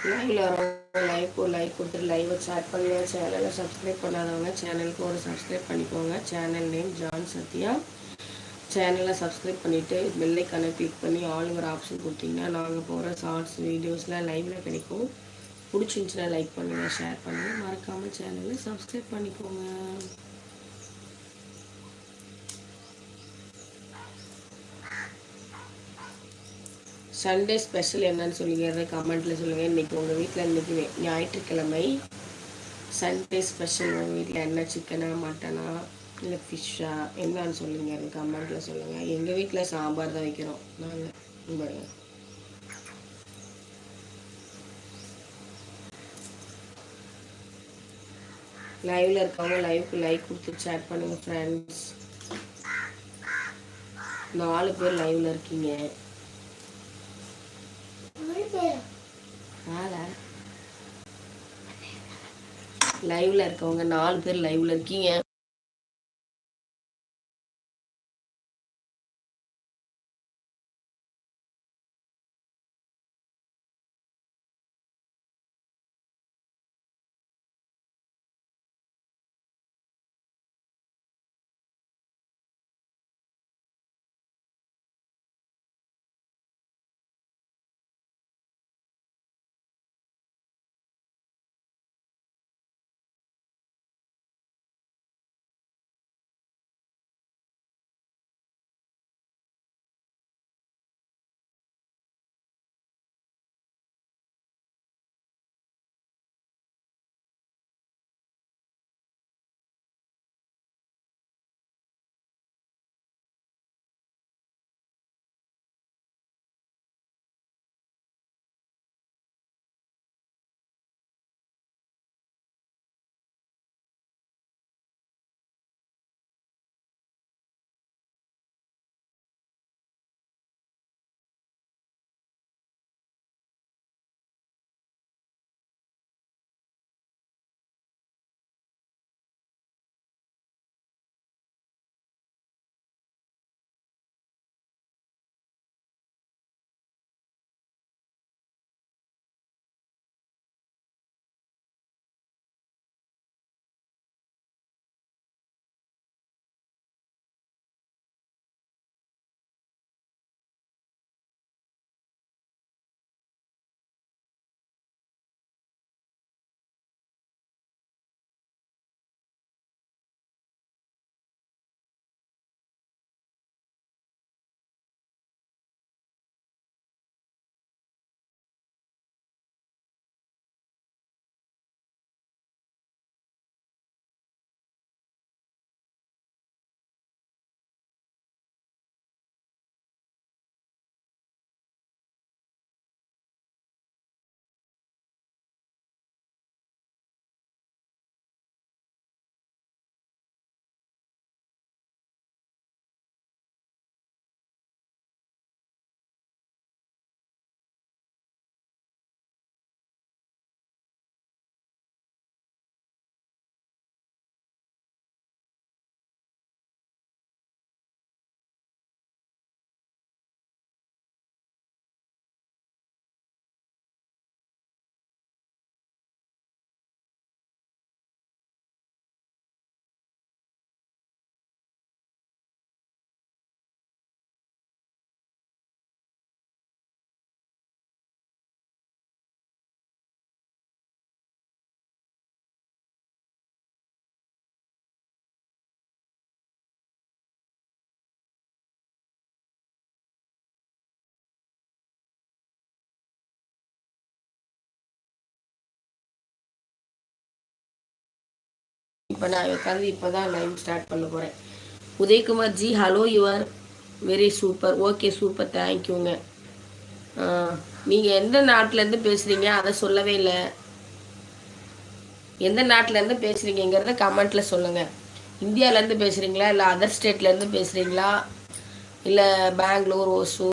லைவில் வரவங்க லைக் கொடுத்துட்டு லைவை ஸ்டார்ட் பண்ணுங்க. சேனலை சப்ஸ்கிரைப் பண்ணாதவங்க சேனலுக்கு ஒரு சப்ஸ்கிரைப் பண்ணிக்கோங்க. Channel name John Sathya. சேனலை சப்ஸ்கிரைப் பண்ணிவிட்டு பெல்லைக்கான கிளிக் பண்ணி ஆளுங்கிற ஆப்ஷன் கொடுத்தீங்கன்னா நாங்கள் போகிற ஷார்ட்ஸ் வீடியோஸ்லாம் லைவில் கிடைக்கும். பிடிச்சிருந்துச்சுன்னா லைக் பண்ணுங்கள், ஷேர் பண்ணுங்கள். மறக்காமல் சேனலை சப்ஸ்கிரைப் பண்ணிக்கோங்க. சண்டே ஸ்பெஷல் என்னன்னு சொல்லிக்கிறத கமெண்ட்டில் சொல்லுங்கள். இன்றைக்கி உங்கள் வீட்டில் இன்றைக்கி ஞாயிற்றுக்கிழமை சண்டே ஸ்பெஷல் உங்கள் வீட்டில் என்ன சிக்கனா மட்டனா இல்லை ஃபிஷ்ஷா என்னன்னு சொல்லுங்கள். அது கமெண்ட்டில் சொல்லுங்கள். எங்கள் வீட்டில் சாம்பார் தான் வைக்கிறோம் நாங்கள். பாருங்கள், லைவில் இருக்கவங்க லைவுக்கு லைக் கொடுத்து சேட் பண்ணுங்கள் ஃப்ரெண்ட்ஸ். 4 பேர் லைவில் இருக்கீங்க. லைவ்ல இருக்கவங்க 4 பேர் லைவ்ல இருக்கீங்க. இப்போ நான் உட்காந்து இப்போ தான் லைவ் ஸ்டார்ட் பண்ண போகிறேன். Udayakumar ji, hello, your very super. Okay, super, தேங்க்யூங்க. நீங்கள் எந்த நாட்டிலேருந்து பேசுகிறீங்க அதை சொல்லவே இல்லை. எந்த நாட்டிலேருந்து பேசுகிறீங்கிறத கமெண்ட்டில் சொல்லுங்கள். இந்தியாவிலேருந்து பேசுகிறீங்களா இல்லை அதர் ஸ்டேட்லேருந்து பேசுகிறீங்களா இல்லை பெங்களூர், ஓசூர்